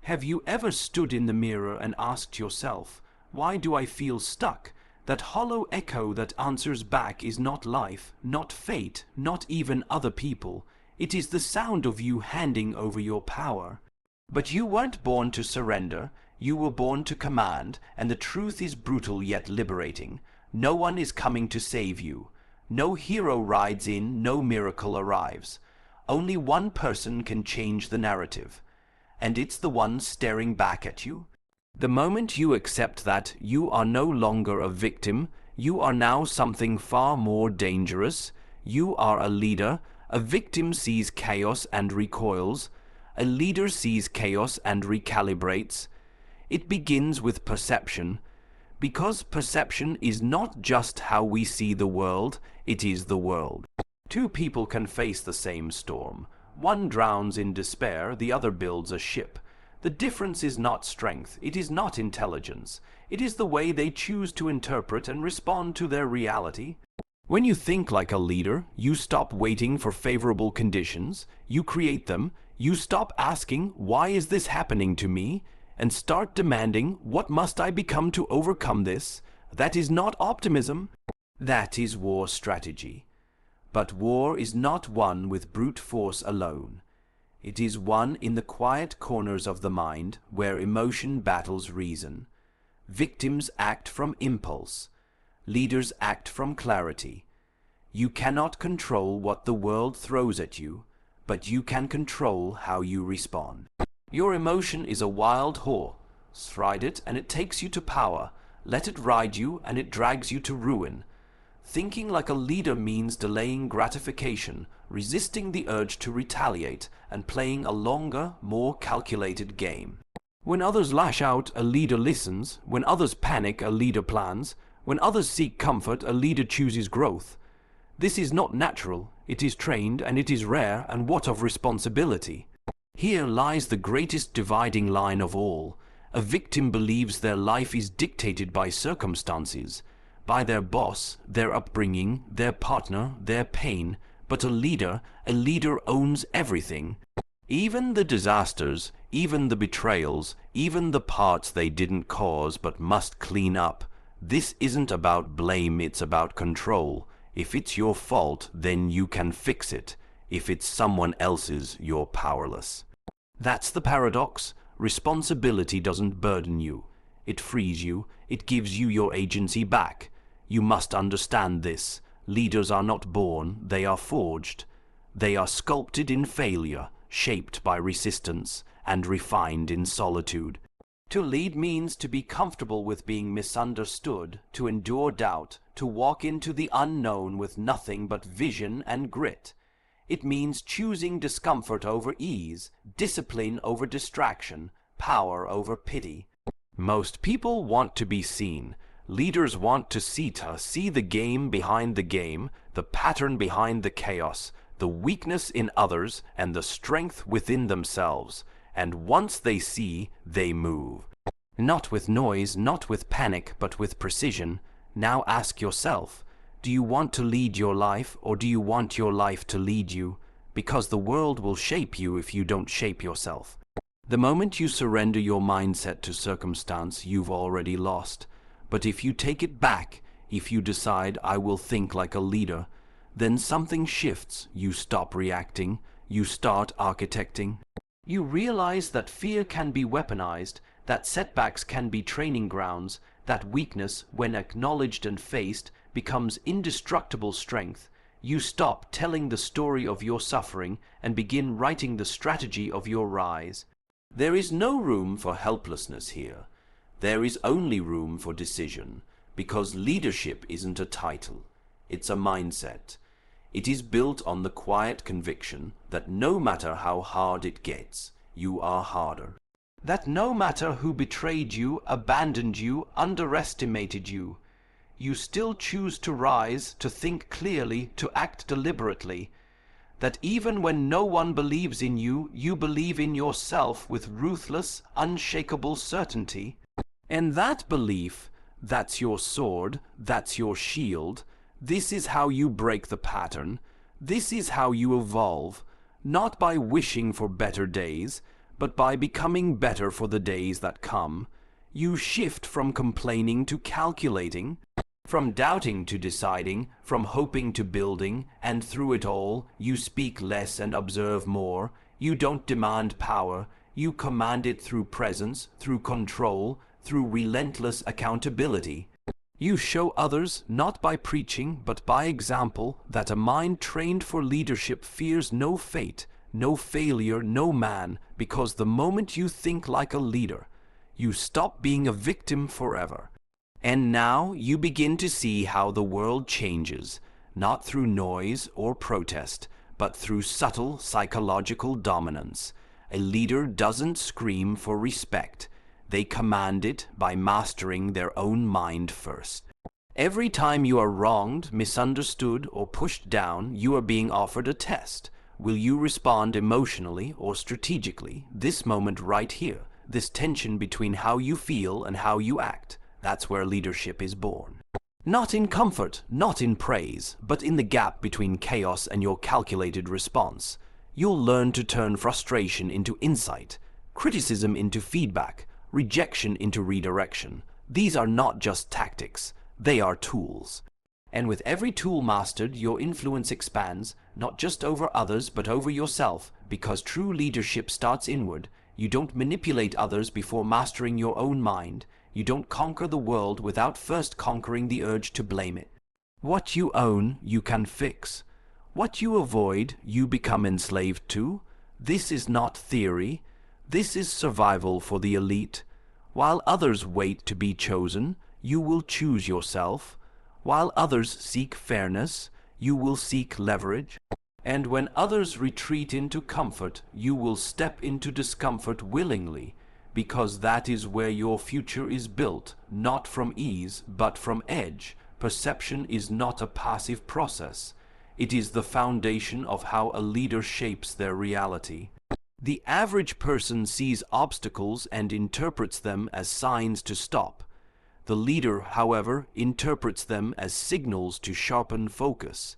Have you ever stood in the mirror and asked yourself, why do I feel stuck? That hollow echo that answers back is not life, not fate, not even other people. It is the sound of you handing over your power. But you weren't born to surrender, you were born to command, and the truth is brutal yet liberating. No one is coming to save you. No hero rides in, no miracle arrives. Only one person can change the narrative. And it's the one staring back at you. The moment you accept that, you are no longer a victim, you are now something far more dangerous. You are a leader. A victim sees chaos and recoils. A leader sees chaos and recalibrates. It begins with perception. Because perception is not just how we see the world, it is the world. Two people can face the same storm. One drowns in despair, the other builds a ship. The difference is not strength, it is not intelligence. It is the way they choose to interpret and respond to their reality. When you think like a leader, you stop waiting for favorable conditions, you create them, you stop asking, why is this happening to me? And start demanding, what must I become to overcome this? That is not optimism. That is war strategy. But war is not won with brute force alone. It is won in the quiet corners of the mind where emotion battles reason. Victims act from impulse. Leaders act from clarity. You cannot control what the world throws at you, but you can control how you respond. Your emotion is a wild horse. Ride it and it takes you to power. Let it ride you and it drags you to ruin. Thinking like a leader means delaying gratification, resisting the urge to retaliate, and playing a longer, more calculated game. When others lash out, a leader listens. When others panic, a leader plans. When others seek comfort, a leader chooses growth. This is not natural, it is trained, and it is rare, and what of responsibility? Here lies the greatest dividing line of all. A victim believes their life is dictated by circumstances, by their boss, their upbringing, their partner, their pain. But a leader owns everything. Even the disasters, even the betrayals, even the parts they didn't cause but must clean up. This isn't about blame, it's about control. If it's your fault, then you can fix it. If it's someone else's, you're powerless. That's the paradox. Responsibility doesn't burden you. It frees you. It gives you your agency back. You must understand this. Leaders are not born, they are forged. They are sculpted in failure, shaped by resistance, and refined in solitude. To lead means to be comfortable with being misunderstood, to endure doubt, to walk into the unknown with nothing but vision and grit. It means choosing discomfort over ease, discipline over distraction, power over pity. Most people want to be seen. Leaders want to see the game behind the game, the pattern behind the chaos, the weakness in others, and the strength within themselves. And once they see, they move. Not with noise, not with panic, but with precision. Now ask yourself, do you want to lead your life, or do you want your life to lead you? Because the world will shape you if you don't shape yourself. The moment you surrender your mindset to circumstance, you've already lost. But if you take it back, if you decide, I will think like a leader, then something shifts. You stop reacting, you start architecting. You realize that fear can be weaponized, that setbacks can be training grounds, that weakness, when acknowledged and faced, becomes indestructible strength. You stop telling the story of your suffering and begin writing the strategy of your rise. There is no room for helplessness here. There is only room for decision, because leadership isn't a title, it's a mindset. It is built on the quiet conviction that no matter how hard it gets, you are harder. That no matter who betrayed you, abandoned you, underestimated you, you still choose to rise, to think clearly, to act deliberately. That even when no one believes in you, you believe in yourself with ruthless, unshakable certainty. And that belief, that's your sword, that's your shield. This is how you break the pattern. This is how you evolve, not by wishing for better days, but by becoming better for the days that come. You shift from complaining to calculating, from doubting to deciding, from hoping to building, and through it all, you speak less and observe more. You don't demand power, you command it through presence, through control, through relentless accountability. You show others, not by preaching, but by example, that a mind trained for leadership fears no fate, no failure, no man, because the moment you think like a leader, you stop being a victim forever. And now you begin to see how the world changes, not through noise or protest, but through subtle psychological dominance. A leader doesn't scream for respect. They command it by mastering their own mind first. Every time you are wronged, misunderstood, or pushed down, you are being offered a test. Will you respond emotionally or strategically? This moment right here, this tension between how you feel and how you act, that's where leadership is born. Not in comfort, not in praise, but in the gap between chaos and your calculated response. You'll learn to turn frustration into insight, criticism into feedback, rejection into redirection. These are not just tactics, they are tools. And with every tool mastered, your influence expands, not just over others, but over yourself, because true leadership starts inward. You don't manipulate others before mastering your own mind. You don't conquer the world without first conquering the urge to blame it. What you own, you can fix. What you avoid, you become enslaved to. This is not theory. This is survival for the elite. While others wait to be chosen, you will choose yourself. While others seek fairness, you will seek leverage. And when others retreat into comfort, you will step into discomfort willingly, because that is where your future is built, not from ease, but from edge. Perception is not a passive process. It is the foundation of how a leader shapes their reality. The average person sees obstacles and interprets them as signs to stop. The leader, however, interprets them as signals to sharpen focus.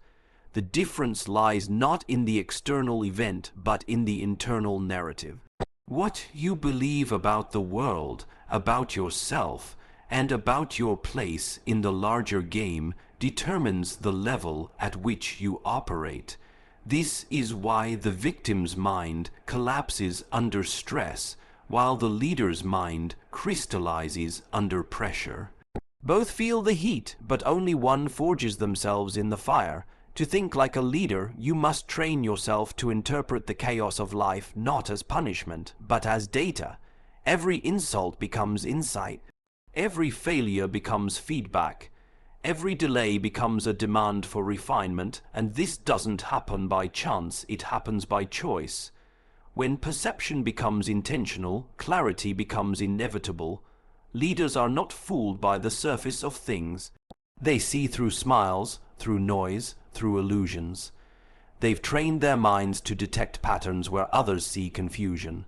The difference lies not in the external event, but in the internal narrative. What you believe about the world, about yourself, and about your place in the larger game determines the level at which you operate. This is why the victim's mind collapses under stress, while the leader's mind crystallizes under pressure. Both feel the heat, but only one forges themselves in the fire. To think like a leader, you must train yourself to interpret the chaos of life not as punishment, but as data. Every insult becomes insight. Every failure becomes feedback. Every delay becomes a demand for refinement, and this doesn't happen by chance, it happens by choice. When perception becomes intentional, clarity becomes inevitable. Leaders are not fooled by the surface of things. They see through smiles, through noise, through illusions. They've trained their minds to detect patterns where others see confusion.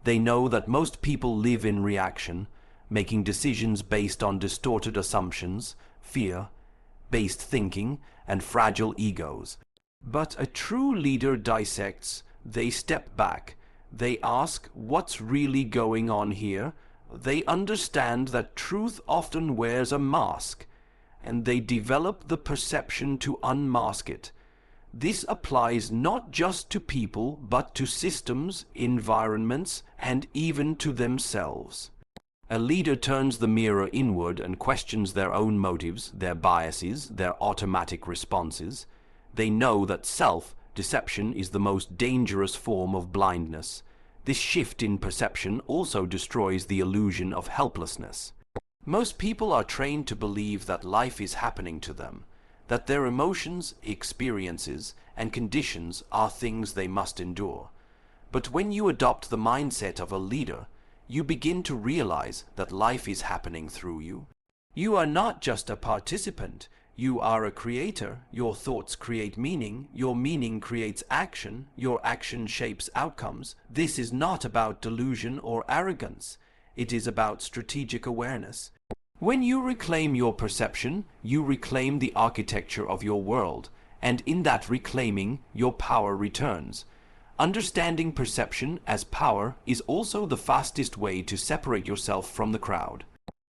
They know that most people live in reaction, making decisions based on distorted assumptions, fear-based thinking, and fragile egos. But a true leader dissects. They step back. They ask, what's really going on here? They understand that truth often wears a mask, and they develop the perception to unmask it. This applies not just to people, but to systems, environments, and even to themselves. A leader turns the mirror inward and questions their own motives, their biases, their automatic responses. They know that self-deception is the most dangerous form of blindness. This shift in perception also destroys the illusion of helplessness. Most people are trained to believe that life is happening to them, that their emotions, experiences, and conditions are things they must endure. But when you adopt the mindset of a leader, you begin to realize that life is happening through you. You are not just a participant, you are a creator. Your thoughts create meaning, your meaning creates action, your action shapes outcomes. This is not about delusion or arrogance, it is about strategic awareness. When you reclaim your perception, you reclaim the architecture of your world, and in that reclaiming, your power returns. Understanding perception as power is also the fastest way to separate yourself from the crowd.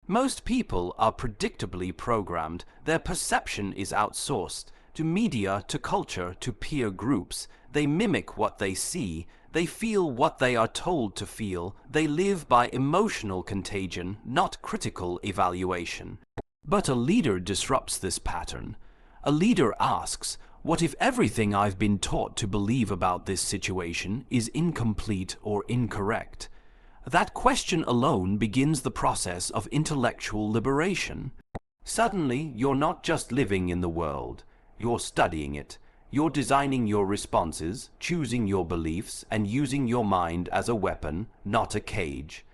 Most people are predictably programmed. Their perception is outsourced to media, to culture, to peer groups. They mimic what they see. They feel what they are told to feel. They live by emotional contagion, not critical evaluation. But a leader disrupts this pattern. A leader asks, what if everything I've been taught to believe about this situation is incomplete or incorrect? That question alone begins the process of intellectual liberation. Suddenly, you're not just living in the world, you're studying it. You're designing your responses, choosing your beliefs, and using your mind as a weapon, not a cage.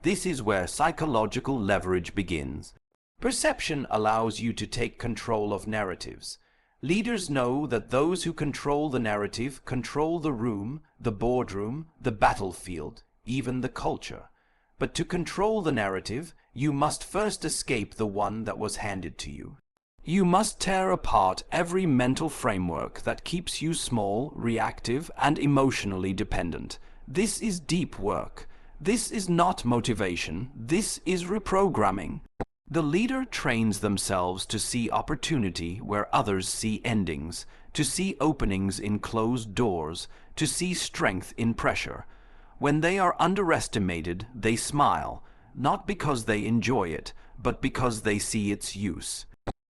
This is where psychological leverage begins. Perception allows you to take control of narratives. Leaders know that those who control the narrative control the room, the boardroom, the battlefield, even the culture. But to control the narrative, you must first escape the one that was handed to you. You must tear apart every mental framework that keeps you small, reactive, and emotionally dependent. This is deep work. This is not motivation. This is reprogramming. The leader trains themselves to see opportunity where others see endings, to see openings in closed doors, to see strength in pressure. When they are underestimated, they smile, not because they enjoy it, but because they see its use.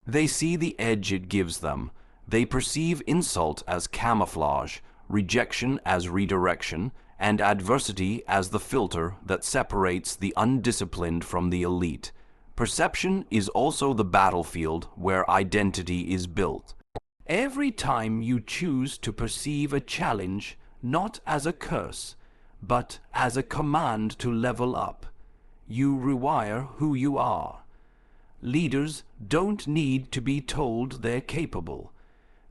They see the edge it gives them. They perceive insult as camouflage, rejection as redirection, and adversity as the filter that separates the undisciplined from the elite. Perception is also the battlefield where identity is built. Every time you choose to perceive a challenge not as a curse, but as a command to level up, you rewire who you are. Leaders don't need to be told they're capable.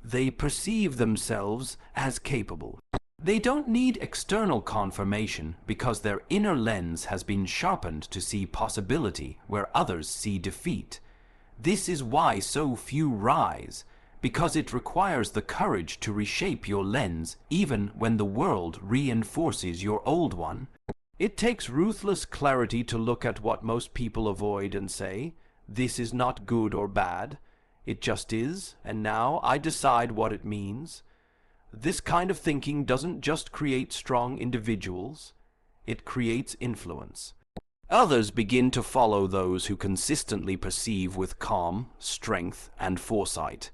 They perceive themselves as capable. They don't need external confirmation because their inner lens has been sharpened to see possibility where others see defeat. This is why so few rise, because it requires the courage to reshape your lens even when the world reinforces your old one. It takes ruthless clarity to look at what most people avoid and say, "This is not good or bad. It just is, and now I decide what it means." This kind of thinking doesn't just create strong individuals, it creates influence. Others begin to follow those who consistently perceive with calm, strength, and foresight.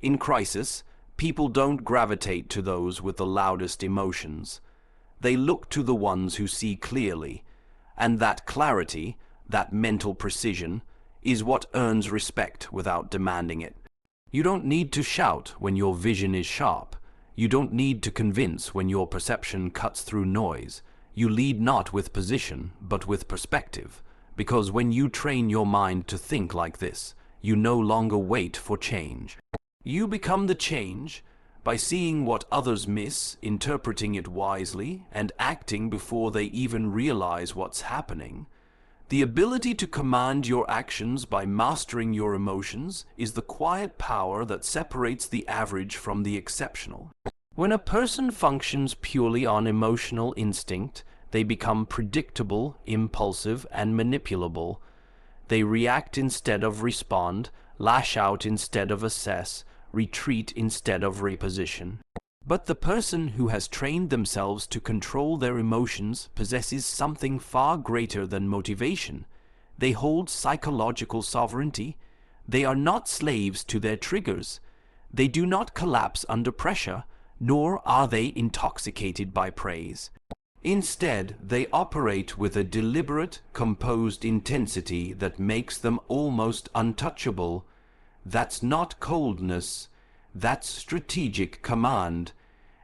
In crisis, people don't gravitate to those with the loudest emotions. They look to the ones who see clearly, and that clarity, that mental precision, is what earns respect without demanding it. You don't need to shout when your vision is sharp. You don't need to convince when your perception cuts through noise. You lead not with position, but with perspective, because when you train your mind to think like this, you no longer wait for change. You become the change by seeing what others miss, interpreting it wisely, and acting before they even realize what's happening. The ability to command your actions by mastering your emotions is the quiet power that separates the average from the exceptional. When a person functions purely on emotional instinct, they become predictable, impulsive, and manipulable. They react instead of respond, lash out instead of assess, retreat instead of reposition. But the person who has trained themselves to control their emotions possesses something far greater than motivation. They hold psychological sovereignty. They are not slaves to their triggers. They do not collapse under pressure, nor are they intoxicated by praise. Instead, they operate with a deliberate, composed intensity that makes them almost untouchable. That's not coldness. That's strategic command,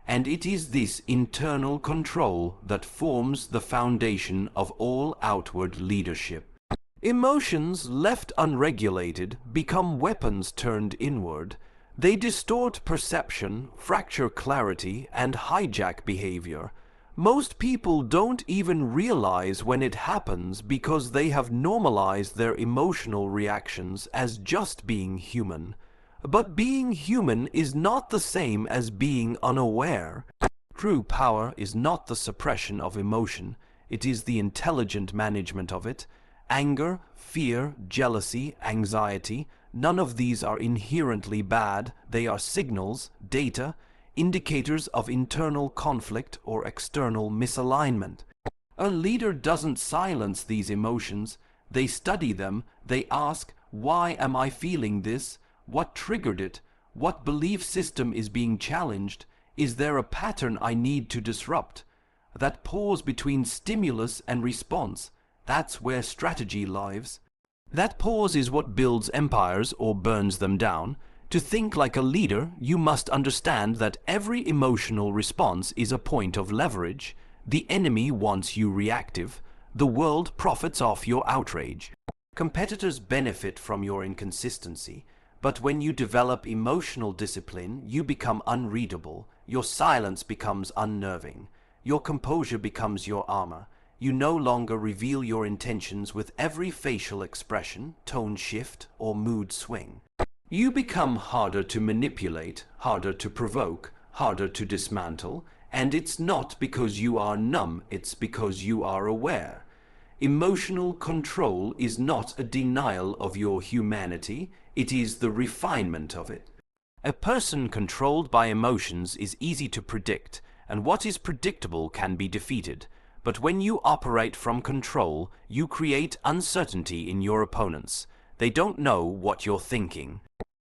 and it is this internal control that forms the foundation of all outward leadership. Emotions left unregulated become weapons turned inward. They distort perception, fracture clarity, and hijack behavior. Most people don't even realize when it happens because they have normalized their emotional reactions as just being human. But being human is not the same as being unaware. True power is not the suppression of emotion, it is the intelligent management of it. Anger, fear, jealousy, anxiety, none of these are inherently bad, they are signals, data, indicators of internal conflict or external misalignment. A leader doesn't silence these emotions, they study them, they ask, why am I feeling this? What triggered it? What belief system is being challenged? Is there a pattern I need to disrupt? That pause between stimulus and response, that's where strategy lies. That pause is what builds empires or burns them down. To think like a leader, you must understand that every emotional response is a point of leverage. The enemy wants you reactive. The world profits off your outrage. Competitors benefit from your inconsistency. But when you develop emotional discipline, you become unreadable. Your silence becomes unnerving. Your composure becomes your armor. You no longer reveal your intentions with every facial expression, tone shift, or mood swing. You become harder to manipulate, harder to provoke, harder to dismantle, and it's not because you are numb, it's because you are aware. Emotional control is not a denial of your humanity, it is the refinement of it. A person controlled by emotions is easy to predict, and what is predictable can be defeated. But when you operate from control, you create uncertainty in your opponents. They don't know what you're thinking.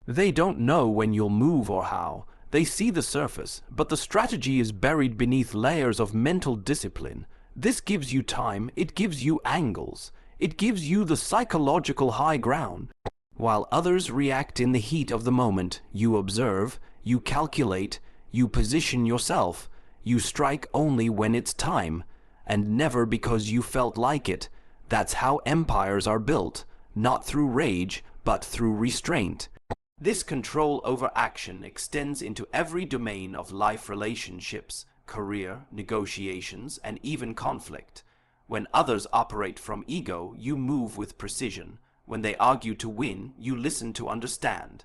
They don't know when you'll move or how. They see the surface, but the strategy is buried beneath layers of mental discipline. This gives you time, it gives you angles. It gives you the psychological high ground. While others react in the heat of the moment, you observe, you calculate, you position yourself. You strike only when it's time, and never because you felt like it. That's how empires are built, not through rage, but through restraint. This control over action extends into every domain of life relationships, career, negotiations, and even conflict. When others operate from ego, you move with precision. When they argue to win, you listen to understand.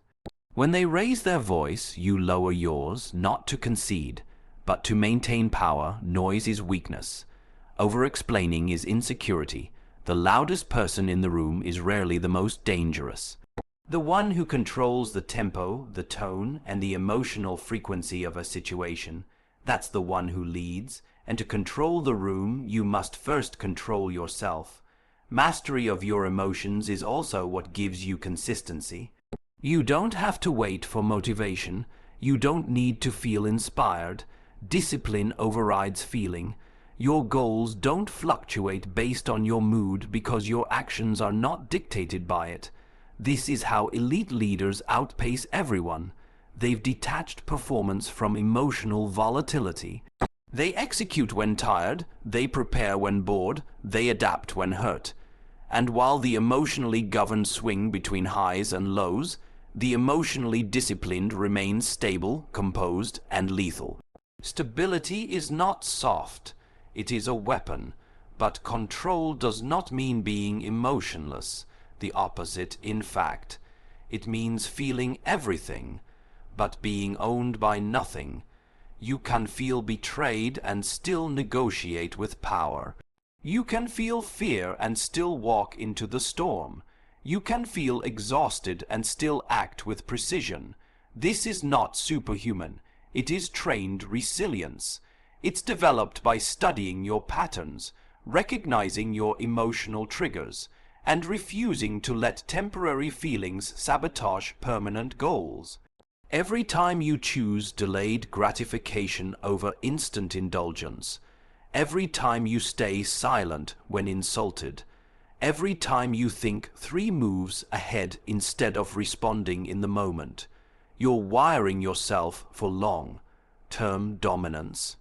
When they raise their voice, you lower yours, not to concede, but to maintain power. Noise is weakness. Over-explaining is insecurity. The loudest person in the room is rarely the most dangerous. The one who controls the tempo, the tone, and the emotional frequency of a situation, that's the one who leads. And to control the room, you must first control yourself. Mastery of your emotions is also what gives you consistency. You don't have to wait for motivation. You don't need to feel inspired. Discipline overrides feeling. Your goals don't fluctuate based on your mood because your actions are not dictated by it. This is how elite leaders outpace everyone. They've detached performance from emotional volatility. They execute when tired, they prepare when bored, they adapt when hurt. And while the emotionally governed swing between highs and lows, the emotionally disciplined remains stable, composed, and lethal. Stability is not soft, it is a weapon, but control does not mean being emotionless. The opposite, in fact. It means feeling everything, but being owned by nothing. You can feel betrayed and still negotiate with power. You can feel fear and still walk into the storm. You can feel exhausted and still act with precision. This is not superhuman. It is trained resilience. It's developed by studying your patterns, recognizing your emotional triggers, and refusing to let temporary feelings sabotage permanent goals. Every time you choose delayed gratification over instant indulgence, every time you stay silent when insulted, every time you think 3 moves ahead instead of responding in the moment, you're wiring yourself for long-term dominance.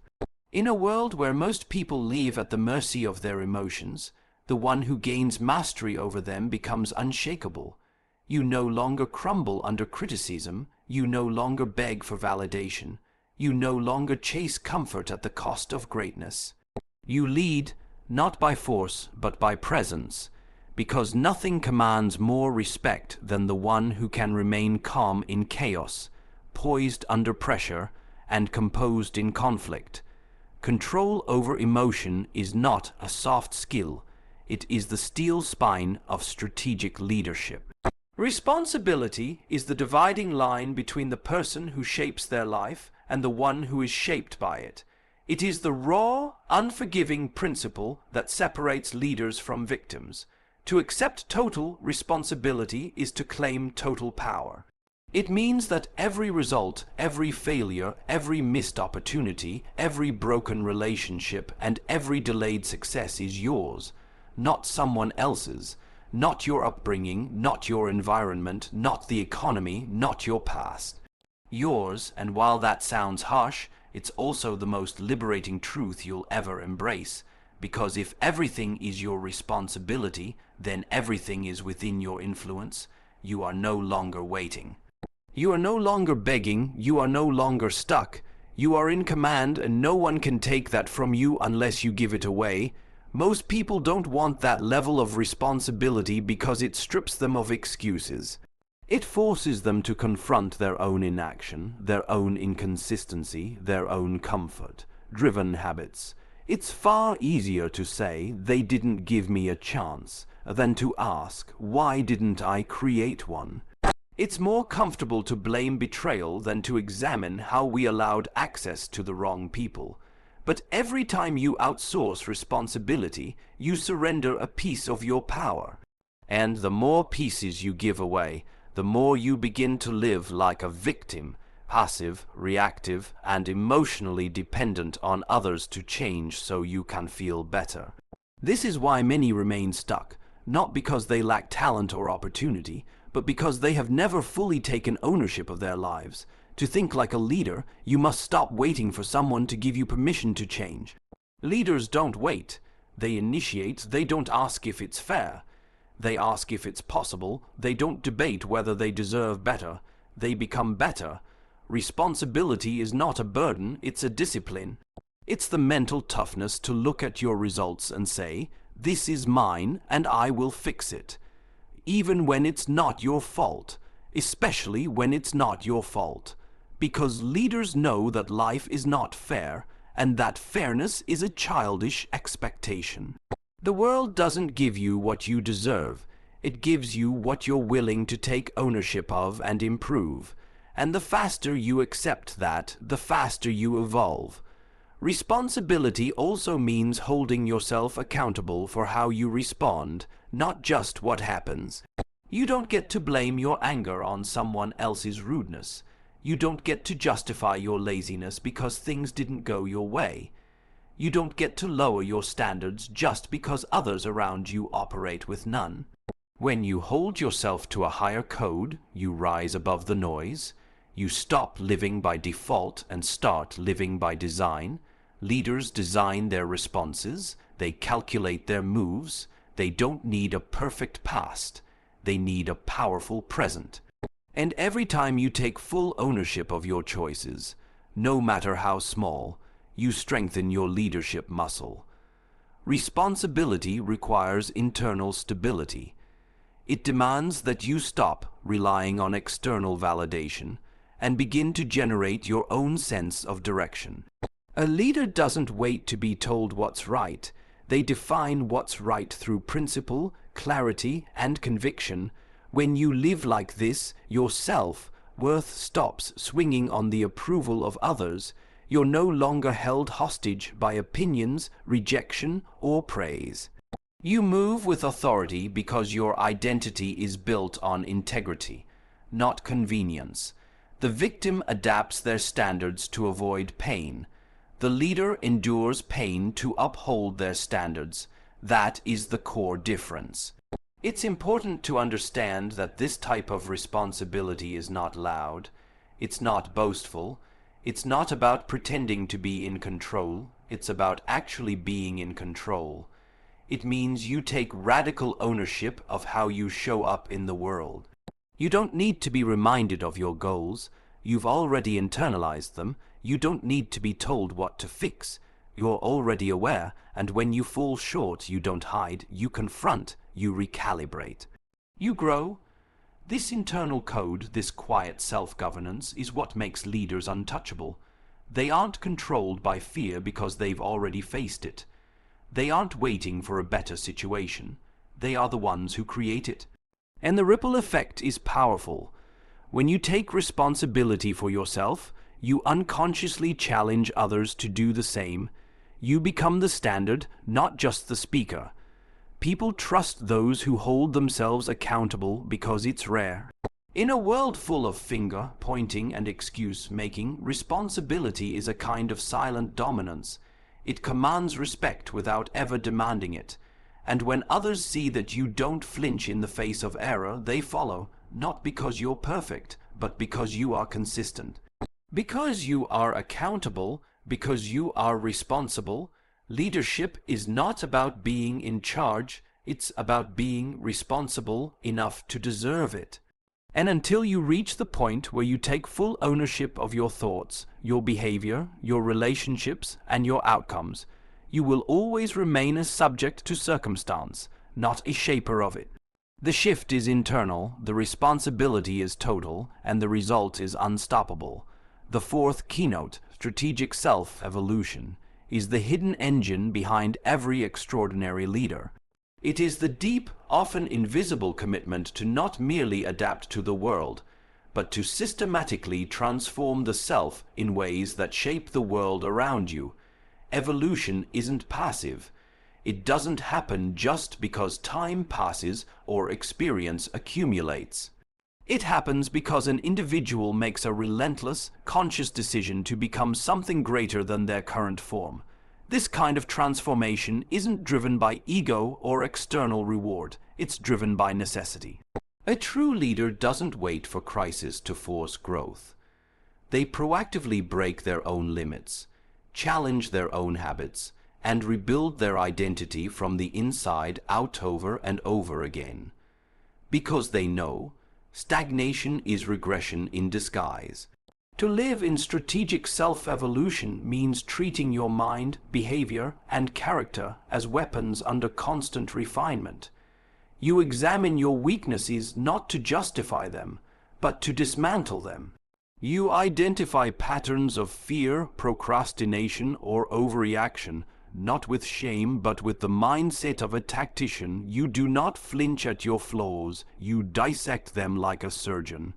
In a world where most people live at the mercy of their emotions, the one who gains mastery over them becomes unshakable. You no longer crumble under criticism. You no longer beg for validation. You no longer chase comfort at the cost of greatness. You lead, not by force, but by presence, because nothing commands more respect than the one who can remain calm in chaos, poised under pressure, and composed in conflict. Control over emotion is not a soft skill. It is the steel spine of strategic leadership. Responsibility is the dividing line between the person who shapes their life and the one who is shaped by it. It is the raw, unforgiving principle that separates leaders from victims. To accept total responsibility is to claim total power. It means that every result, every failure, every missed opportunity, every broken relationship, and every delayed success is yours, not someone else's, not your upbringing, not your environment, not the economy, not your past. Yours, and while that sounds harsh, it's also the most liberating truth you'll ever embrace, because if everything is your responsibility, then everything is within your influence. You are no longer waiting. You are no longer begging, you are no longer stuck. You are in command and no one can take that from you unless you give it away. Most people don't want that level of responsibility because it strips them of excuses. It forces them to confront their own inaction, their own inconsistency, their own comfort-driven habits. It's far easier to say, "They didn't give me a chance," than to ask, "Why didn't I create one?" It's more comfortable to blame betrayal than to examine how we allowed access to the wrong people. But every time you outsource responsibility, you surrender a piece of your power. And the more pieces you give away, the more you begin to live like a victim, passive, reactive, and emotionally dependent on others to change so you can feel better. This is why many remain stuck, not because they lack talent or opportunity, but because they have never fully taken ownership of their lives. To think like a leader, you must stop waiting for someone to give you permission to change. Leaders don't wait. They initiate. They don't ask if it's fair. They ask if it's possible. They don't debate whether they deserve better. They become better. Responsibility is not a burden, it's a discipline. It's the mental toughness to look at your results and say, "This is mine and I will fix it." Even when it's not your fault, especially when it's not your fault. Because leaders know that life is not fair, and that fairness is a childish expectation. The world doesn't give you what you deserve. It gives you what you're willing to take ownership of and improve. And the faster you accept that, the faster you evolve. Responsibility also means holding yourself accountable for how you respond, not just what happens. You don't get to blame your anger on someone else's rudeness. You don't get to justify your laziness because things didn't go your way. You don't get to lower your standards just because others around you operate with none. When you hold yourself to a higher code, you rise above the noise. You stop living by default and start living by design. Leaders design their responses. They calculate their moves. They don't need a perfect past. They need a powerful present. And every time you take full ownership of your choices, no matter how small, you strengthen your leadership muscle. Responsibility requires internal stability. It demands that you stop relying on external validation and begin to generate your own sense of direction. A leader doesn't wait to be told what's right. They define what's right through principle, clarity, and conviction. When you live like this, your self-worth stops swinging on the approval of others. You're no longer held hostage by opinions, rejection, or praise. You move with authority because your identity is built on integrity, not convenience. The victim adapts their standards to avoid pain. The leader endures pain to uphold their standards. That is the core difference. It's important to understand that this type of responsibility is not loud. It's not boastful. It's not about pretending to be in control. It's about actually being in control. It means you take radical ownership of how you show up in the world. You don't need to be reminded of your goals. You've already internalized them. You don't need to be told what to fix. You're already aware, and when you fall short, you don't hide, you confront, you recalibrate. You grow. This internal code, this quiet self-governance, is what makes leaders untouchable. They aren't controlled by fear because they've already faced it. They aren't waiting for a better situation. They are the ones who create it. And the ripple effect is powerful. When you take responsibility for yourself, you unconsciously challenge others to do the same. You become the standard, not just the speaker. People trust those who hold themselves accountable because it's rare. In a world full of finger-pointing and excuse-making, responsibility is a kind of silent dominance. It commands respect without ever demanding it. And when others see that you don't flinch in the face of error, they follow, not because you're perfect, but because you are consistent. Because you are accountable, because you are responsible, leadership is not about being in charge, it's about being responsible enough to deserve it. And until you reach the point where you take full ownership of your thoughts, your behavior, your relationships, and your outcomes, you will always remain a subject to circumstance, not a shaper of it. The shift is internal, the responsibility is total, and the result is unstoppable. The fourth keynote, strategic self-evolution, is the hidden engine behind every extraordinary leader. It is the deep, often invisible commitment to not merely adapt to the world, but to systematically transform the self in ways that shape the world around you. Evolution isn't passive. It doesn't happen just because time passes or experience accumulates. It happens because an individual makes a relentless, conscious decision to become something greater than their current form. This kind of transformation isn't driven by ego or external reward. It's driven by necessity. A true leader doesn't wait for crisis to force growth. They proactively break their own limits, challenge their own habits, and rebuild their identity from the inside out over and over again. Because they know stagnation is regression in disguise. To live in strategic self-evolution means treating your mind, behavior, and character as weapons under constant refinement. You examine your weaknesses not to justify them, but to dismantle them. You identify patterns of fear, procrastination, or overreaction, not with shame, but with the mindset of a tactician. You do not flinch at your flaws, you dissect them like a surgeon.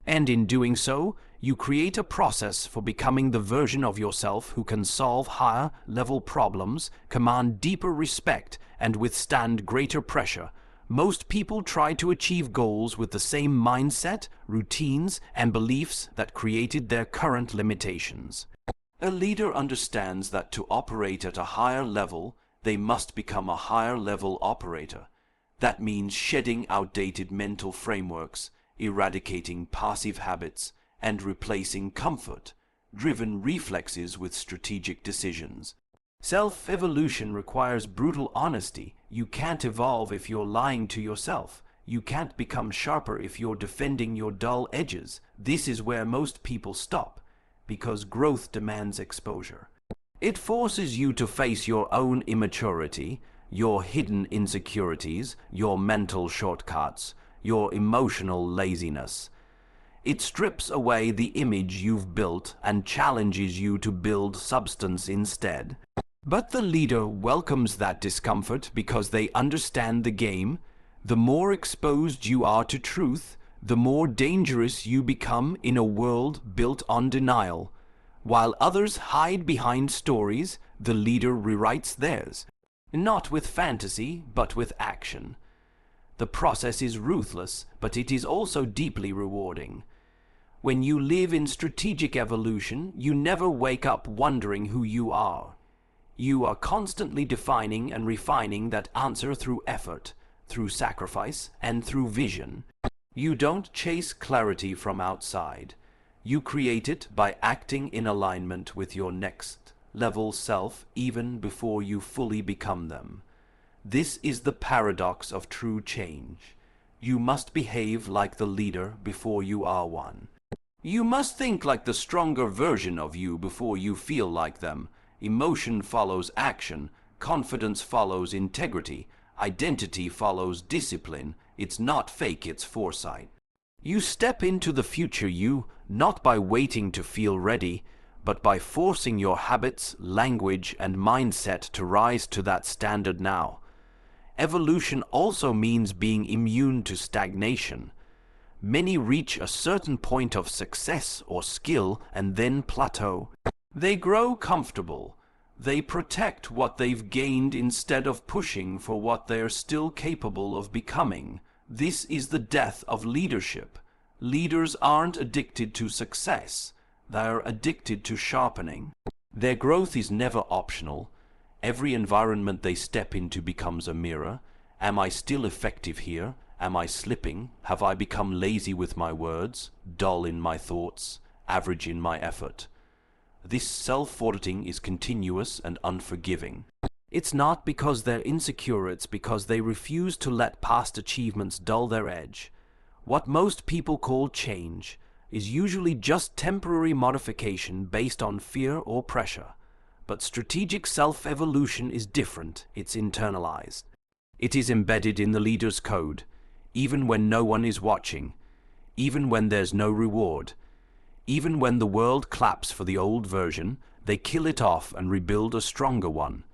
And in doing so, you create a process for becoming the version of yourself who can solve higher-level problems, command deeper respect, and withstand greater pressure. Most people try to achieve goals with the same mindset, routines, and beliefs that created their current limitations. A leader understands that to operate at a higher level, they must become a higher-level operator. That means shedding outdated mental frameworks, eradicating passive habits, and replacing comfort-driven reflexes with strategic decisions. Self-evolution requires brutal honesty. You can't evolve if you're lying to yourself. You can't become sharper if you're defending your dull edges. This is where most people stop, because growth demands exposure. It forces you to face your own immaturity, your hidden insecurities, your mental shortcuts, your emotional laziness. It strips away the image you've built and challenges you to build substance instead. But the leader welcomes that discomfort because they understand the game. The more exposed you are to truth, the more dangerous you become in a world built on denial. While others hide behind stories, the leader rewrites theirs. Not with fantasy, but with action. The process is ruthless, but it is also deeply rewarding. When you live in strategic evolution, you never wake up wondering who you are. You are constantly defining and refining that answer through effort, through sacrifice, and through vision. You don't chase clarity from outside. You create it by acting in alignment with your next level self even before you fully become them. This is the paradox of true change. You must behave like the leader before you are one. You must think like the stronger version of you before you feel like them. Emotion follows action, confidence follows integrity, identity follows discipline. It's not fake, it's foresight. You step into the future you, not by waiting to feel ready, but by forcing your habits, language, and mindset to rise to that standard now. Evolution also means being immune to stagnation. Many reach a certain point of success or skill and then plateau. They grow comfortable. They protect what they've gained instead of pushing for what they're still capable of becoming. This is the death of leadership. Leaders aren't addicted to success. They're addicted to sharpening. Their growth is never optional. Every environment they step into becomes a mirror. Am I still effective here? Am I slipping? Have I become lazy with my words, dull in my thoughts, average in my effort? This self-auditing is continuous and unforgiving. It's not because they're insecure, it's because they refuse to let past achievements dull their edge. What most people call change is usually just temporary modification based on fear or pressure. But strategic self-evolution is different. It's internalized. It is embedded in the leader's code, even when no one is watching, even when there's no reward. Even when the world claps for the old version, they kill it off and rebuild a stronger one.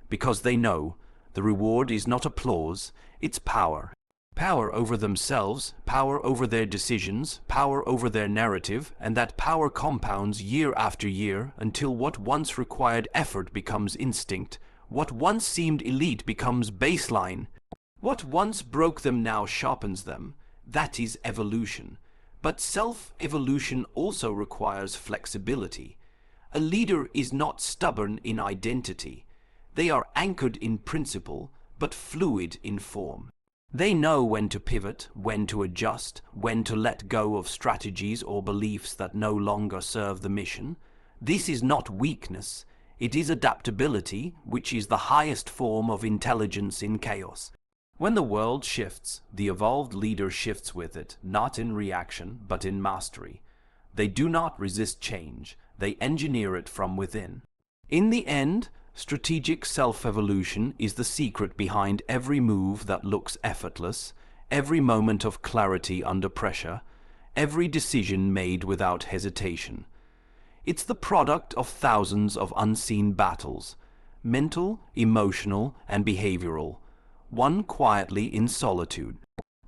Because they know the reward is not applause, it's power. Power over themselves, power over their decisions, power over their narrative, and that power compounds year after year until what once required effort becomes instinct, what once seemed elite becomes baseline, what once broke them now sharpens them. That is evolution. But self-evolution also requires flexibility. A leader is not stubborn in identity. They are anchored in principle, but fluid in form. They know when to pivot, when to adjust, when to let go of strategies or beliefs that no longer serve the mission. This is not weakness. It is adaptability, which is the highest form of intelligence in chaos. When the world shifts, the evolved leader shifts with it, not in reaction, but in mastery. They do not resist change. They engineer it from within. In the end, strategic self-evolution is the secret behind every move that looks effortless, every moment of clarity under pressure, every decision made without hesitation. It's the product of thousands of unseen battles, mental, emotional, and behavioral, won quietly in solitude.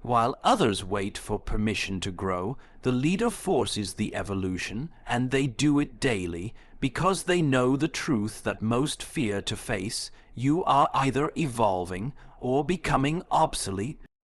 While others wait for permission to grow, the leader forces the evolution, and they do it daily because they know the truth that most fear to face. You are either evolving or becoming obsolete.